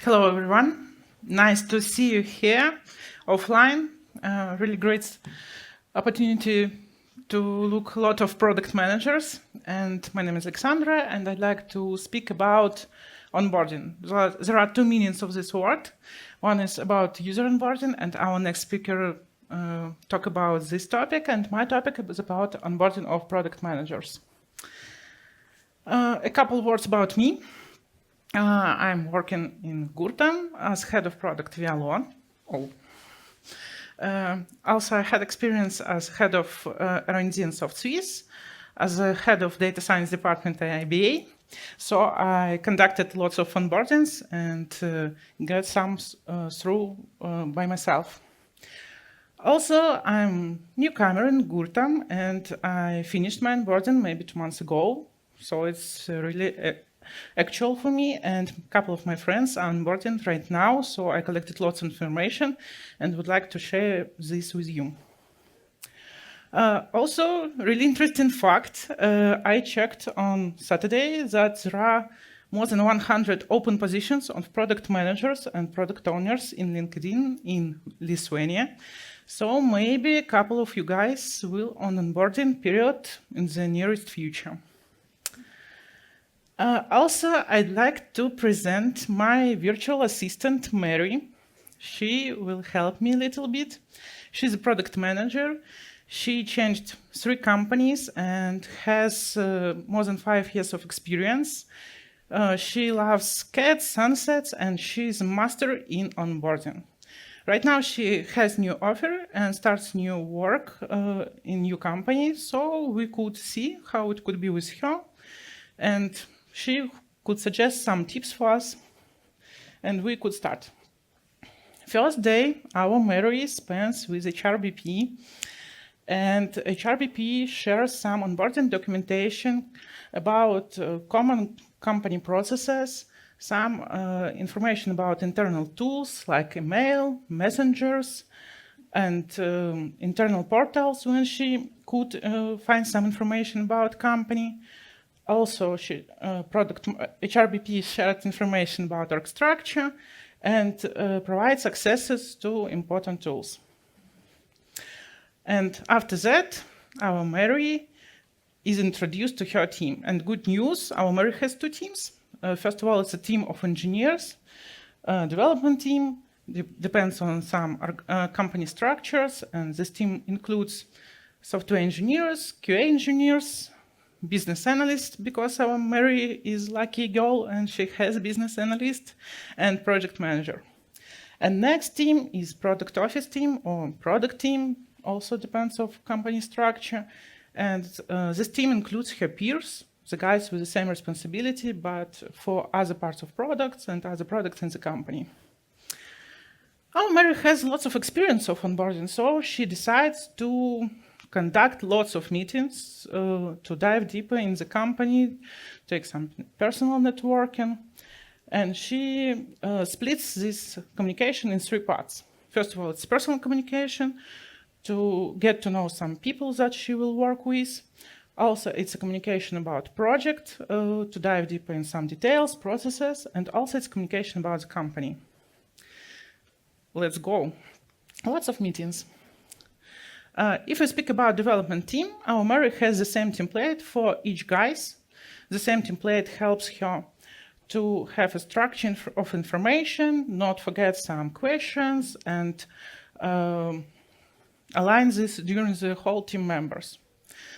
Hello, everyone. Nice to see you here offline. Really great opportunity to look a lot of product managers. And my name is Alexandra, and I'd like to speak about onboarding. There are two meanings of this word. One is about user onboarding, and our next speaker talk about this topic. And my topic is about onboarding of product managers. A couple words about me. I'm working in Gurtam as head of product via law. Oh. Also, I had experience as head of R&D in Soft Swiss, as a head of data science department at IBA. So I conducted lots of onboardings and got some through by myself. Also, I'm newcomer in Gurtam, and I finished my onboarding maybe 2 months ago. So it's really actual for me, and a couple of my friends are onboarding right now, so I collected lots of information and would like to share this with you. Also, really interesting fact, I checked on Saturday that there are more than 100 open positions of product managers and product owners in LinkedIn in Lithuania. So maybe a couple of you guys will on onboarding period in the nearest future. Also, I'd like to present my virtual assistant, Mary. She will help me a little bit. She's a product manager. She changed 3 companies and has more than 5 years of experience. She loves cats, sunsets, and she's a master in onboarding. Right now, she has new offer and starts new work in new company, so we could see how it could be with her. And she could suggest some tips for us, and we could start. First day, our Mary spends with HRBP, and HRBP shares some onboarding documentation about common company processes, some information about internal tools like email, messengers, and internal portals when she could find some information about company. Also, HRBP shared information about org structure and provides accesses to important tools. And after that, our Mary is introduced to her team. And good news, our Mary has 2 teams. First of all, it's a team of engineers, development team, depends on some company structures, and this team includes software engineers, QA engineers, business analyst, because our Mary is lucky girl and she has a business analyst, and project manager. And next team is product office team or product team, also depends on company structure. And this team includes her peers, the guys with the same responsibility, but for other parts of products and other products in the company. Our Mary has lots of experience of onboarding, so she decides to conduct lots of meetings to dive deeper in the company, take some personal networking, and she splits this communication in 3 parts. First of all, it's personal communication to get to know some people that she will work with. Also, it's a communication about project to dive deeper in some details, processes, and also it's communication about the company. Let's go. Lots of meetings. If we speak about development team, our Mary has the same template for each guys. The same template helps her to have a structure of information, not forget some questions, and align this during the whole team members.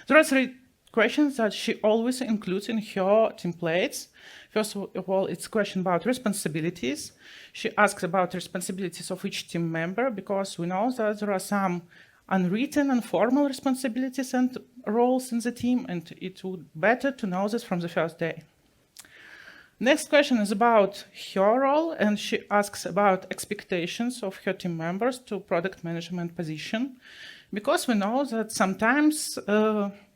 There are 3 questions that she always includes in her templates. First of all, it's a question about responsibilities. She asks about responsibilities of each team member, because we know that there are some unwritten and formal responsibilities and roles in the team, and it would be better to know this from the first day. Next question is about her role, and she asks about expectations of her team members to product management position, because we know that sometimes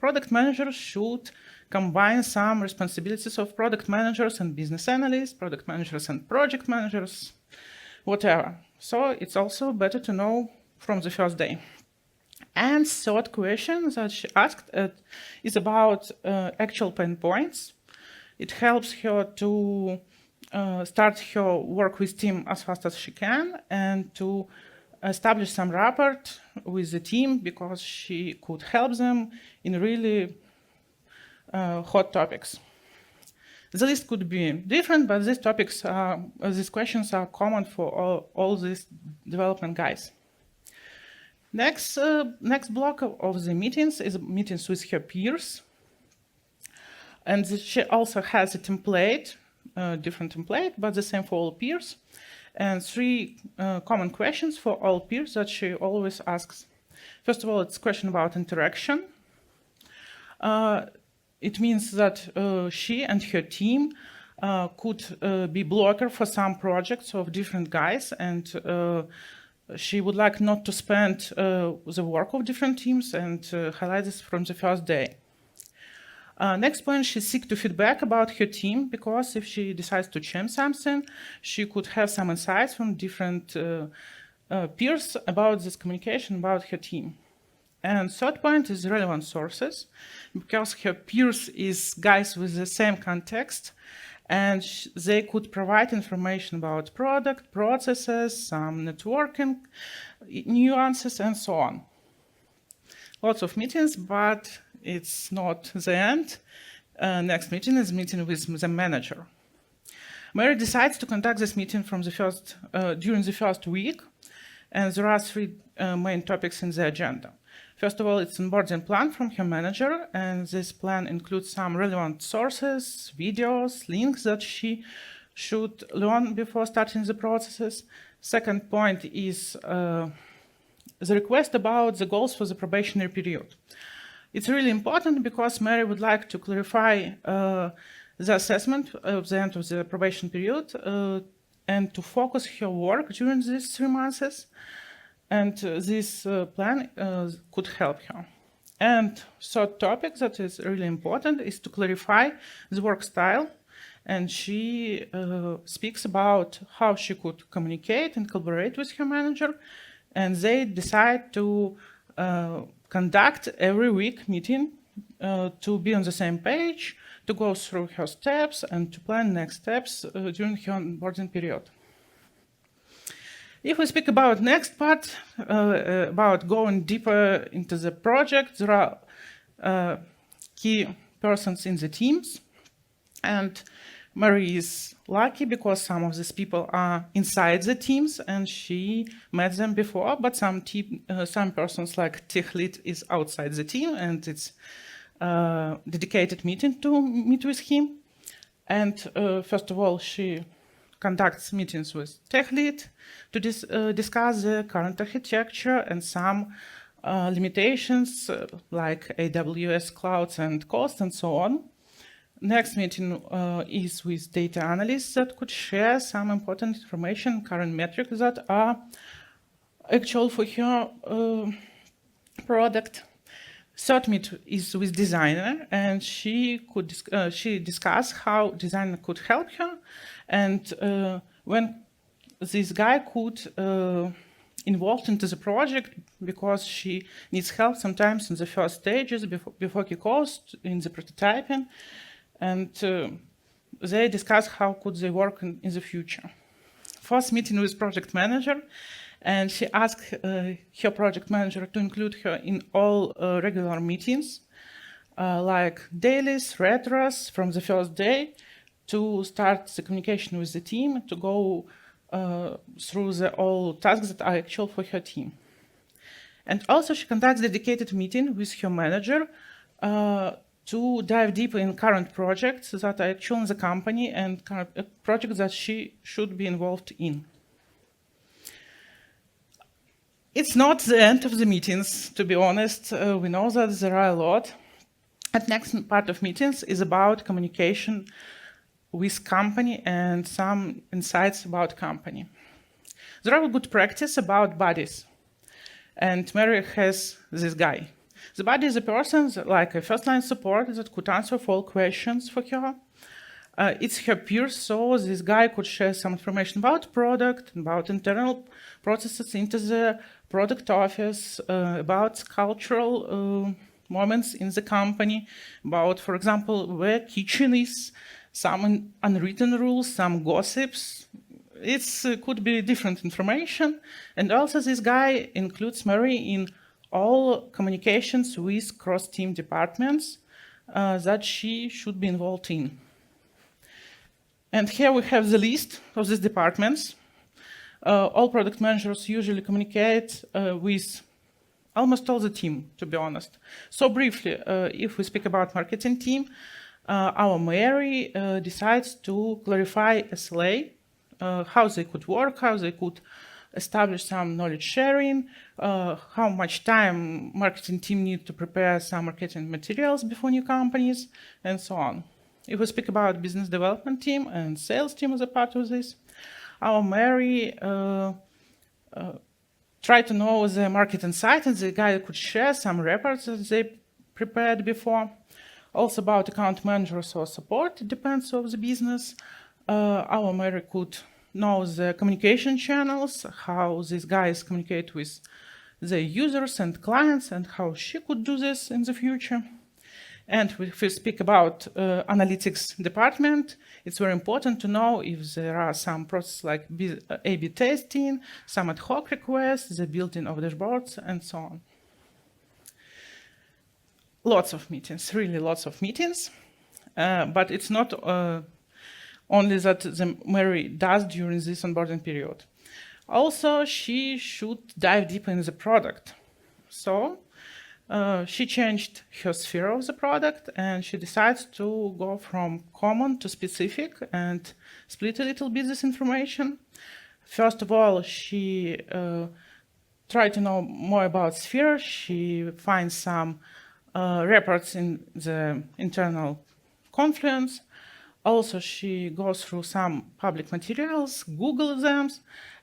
product managers should combine some responsibilities of product managers and business analysts, product managers and project managers, whatever. So it's also better to know from the first day. And 3rd question that she asked is about actual pain points. It helps her to start her work with team as fast as she can and to establish some rapport with the team because she could help them in really hot topics. The list could be different, but these questions are common for all these development guys. Next block of the meetings is meetings with her peers. And she also has a template, different template, but the same for all peers. And 3 common questions for all peers that she always asks. First of all, it's a question about interaction. It means that she and her team could be blocker for some projects of different guys, and she would like not to spend the work of different teams and highlight this from the first day. Next point, she seeks to feedback about her team, because if she decides to change something, she could have some insights from different peers about this communication about her team. And third point is relevant sources, because her peers is guys with the same context, and they could provide information about product, processes, some networking nuances, and so on. Lots of meetings, but it's not the end. Next meeting is meeting with the manager. Mary decides to conduct this meeting from during the first week, and there are 3 main topics in the agenda. First of all, it's an onboarding plan from her manager, and this plan includes some relevant sources, videos, links that she should learn before starting the processes. Second point is the request about the goals for the probationary period. It's really important because Mary would like to clarify the assessment of the end of the probation period and to focus her work during these 3 months. And this plan could help her. And third topic that is really important is to clarify the work style. And she speaks about how she could communicate and collaborate with her manager. And they decide to conduct every week meeting to be on the same page, to go through her steps, and to plan next steps during her onboarding period. If we speak about next part, about going deeper into the project, there are key persons in the teams. And Mary is lucky because some of these people are inside the teams and she met them before, but some persons like tech lead is outside the team and it's a dedicated meeting to meet with him. And first of all, she conducts meetings with tech lead to discuss the current architecture and some limitations like AWS clouds and cost and so on. Next meeting is with data analysts that could share some important information, current metrics that are actual for her product. Third meet is with designer, and she discussed how designer could help her, and when this guy could involved into the project because she needs help sometimes in the first stages before kickoffs in the prototyping, and they discuss how could they work in the future. First meeting with project manager, and she asked her project manager to include her in all regular meetings, like dailies, retros from the first day, to start the communication with the team, to go through all tasks that are actual for her team. And also she conducts a dedicated meeting with her manager to dive deeper in current projects that are actual in the company and projects that she should be involved in. It's not the end of the meetings, to be honest. We know that there are a lot. The next part of meetings is about communication with company and some insights about company. There are good practice about buddies. And Mary has this guy. The buddy is a person like a first-line support that could answer for all questions for her. It's her peer, so this guy could share some information about product, about internal processes into the product office, about cultural moments in the company, about, for example, where kitchen is, some unwritten rules, some gossips. It could be different information. And also this guy includes Mary in all communications with cross-team departments that she should be involved in. And here we have the list of these departments. All product managers usually communicate with almost all the team, to be honest. So briefly, if we speak about marketing team, our Mary decides to clarify SLA, how they could work, how they could establish some knowledge sharing, how much time marketing team need to prepare some marketing materials before new companies, and so on. If we speak about business development team and sales team as a part of this, our Mary try to know the market insight, and the guy could share some reports that they prepared before. Also about account managers or support, it depends on the business. Our Mary could know the communication channels, how these guys communicate with the users and clients, and how she could do this in the future. And if we speak about analytics department, it's very important to know if there are some processes like A/B testing, some ad hoc requests, the building of dashboards, and so on. Lots of meetings, really lots of meetings, but it's not only that the Mary does during this onboarding period. Also, she should dive deeper in the product. So she changed her sphere of the product, and she decides to go from common to specific and split a little bit this information. First of all, she tried to know more about sphere. She finds some reports in the internal Confluence. Also, she goes through some public materials, Google them,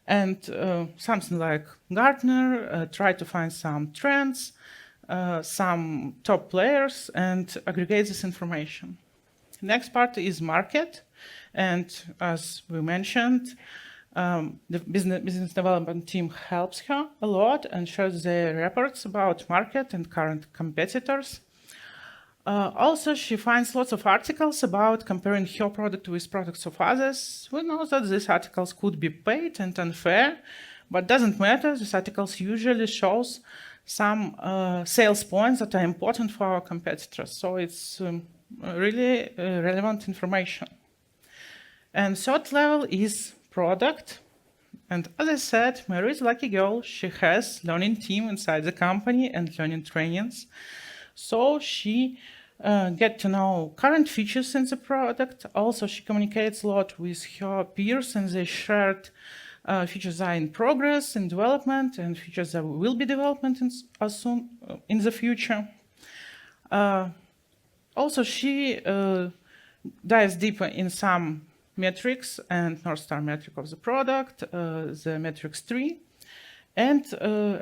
and something like Gartner, try to find some trends, some top players, and aggregate this information. Next part is market, and as we mentioned, the business development team helps her a lot and shares the reports about market and current competitors. Also, she finds lots of articles about comparing her product with products of others. We know that these articles could be paid and unfair, but doesn't matter. These articles usually shows some sales points that are important for our competitors. So it's really relevant information. And third level is product. And as I said, Mary is a lucky girl. She has learning team inside the company and learning trainings. So she get to know current features in the product. Also, she communicates a lot with her peers, and they shared features are in progress, in development, and features that will be development as soon in the future. Also, she dives deeper in some metrics and North Star metric of the product, the metrics tree, and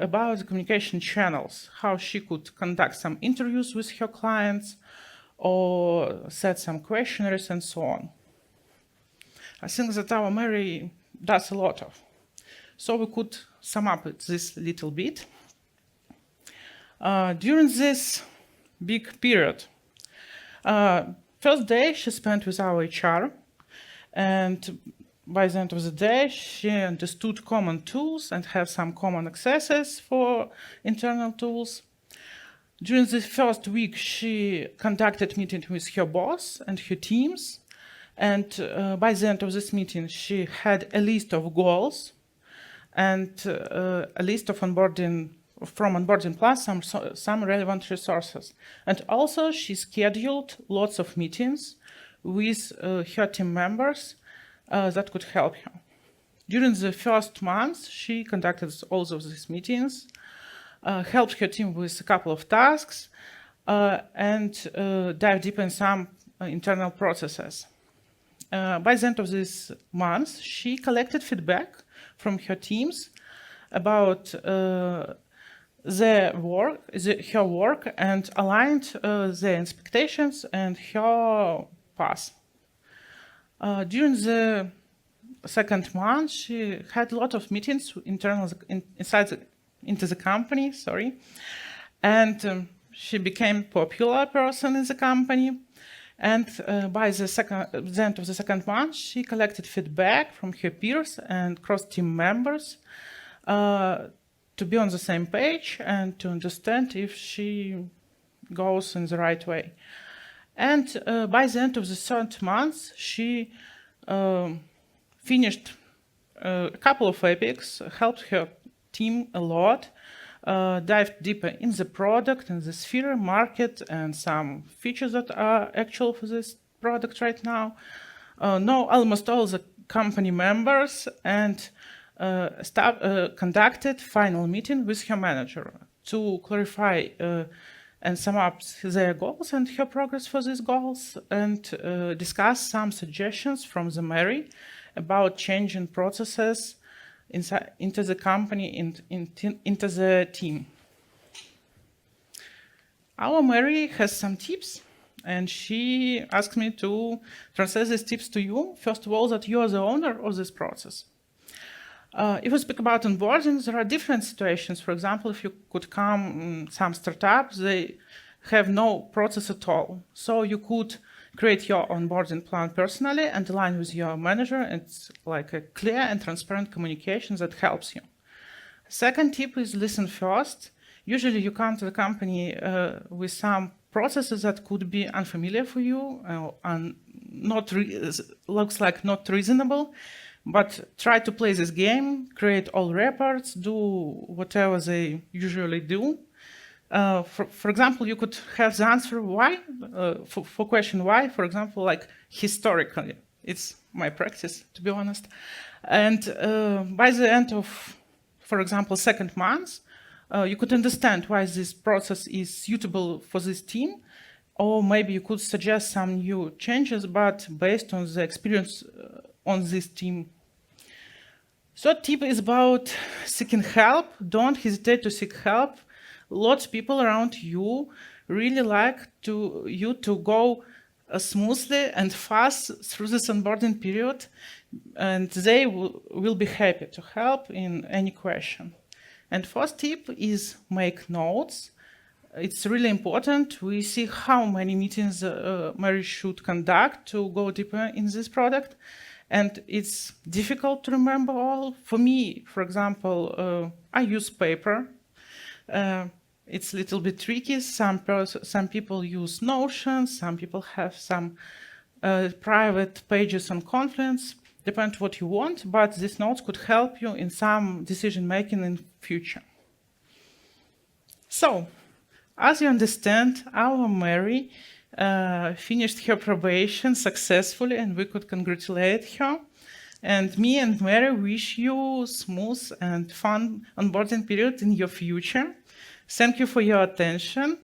about the communication channels, how she could conduct some interviews with her clients or set some questionnaires and so on. I think that our Mary does a lot of. So we could sum up this little bit. During this big period, first day she spent with our HR, and by the end of the day, she understood common tools and have some common accesses for internal tools. During the first week, she conducted meeting with her boss and her teams. And by the end of this meeting, she had a list of goals and a list of onboarding, from Onboarding Plus, some relevant resources. And also, she scheduled lots of meetings with her team members that could help her. During the first month, she conducted all of these meetings, helped her team with a couple of tasks, and dive deep in some internal processes. By the end of this month, she collected feedback from her teams about her work, and aligned their expectations and her path. During the second month, she had a lot of meetings into the company, and she became a popular person in the company. And by the end of the second month, she collected feedback from her peers and cross-team members to be on the same page and to understand if she goes in the right way. And by the end of the third month, she finished a couple of epics, helped her team a lot, dived deeper in the product and the sphere market and some features that are actual for this product right now. Know almost all the company members and conducted final meeting with her manager to clarify and sum up their goals and her progress for these goals, and discuss some suggestions from the Mary about changing processes into the company, into the team. Our Mary has some tips, and she asked me to translate these tips to you. First of all, that you are the owner of this process. If we speak about onboarding, there are different situations. For example, if you could come some startups, they have no process at all. So you could create your onboarding plan personally and align with your manager. It's like a clear and transparent communication that helps you. Second tip is listen first. Usually you come to the company with some processes that could be unfamiliar for you and looks like not reasonable. But try to play this game, create all reports, do whatever they usually do. For example, you could have the answer why, for question why, for example, like historically. It's my practice, to be honest. And by the end of, for example, second month, you could understand why this process is suitable for this team, or maybe you could suggest some new changes, but based on the experience on this team. Third tip is about seeking help. Don't hesitate to seek help. Lots of people around you really like you to go smoothly and fast through this onboarding period, and they will be happy to help in any question. And fourth tip is make notes. It's really important. We see how many meetings Mary should conduct to go deeper in this product. And it's difficult to remember all. For me, for example, I use paper. It's a little bit tricky. Some people use Notion. Some people have some private pages on Confluence. Depends what you want, but these notes could help you in some decision making in future. So, as you understand, our Mary finished her probation successfully, and we could congratulate her. And me and Mary wish you smooth and fun onboarding period in your future. Thank you for your attention.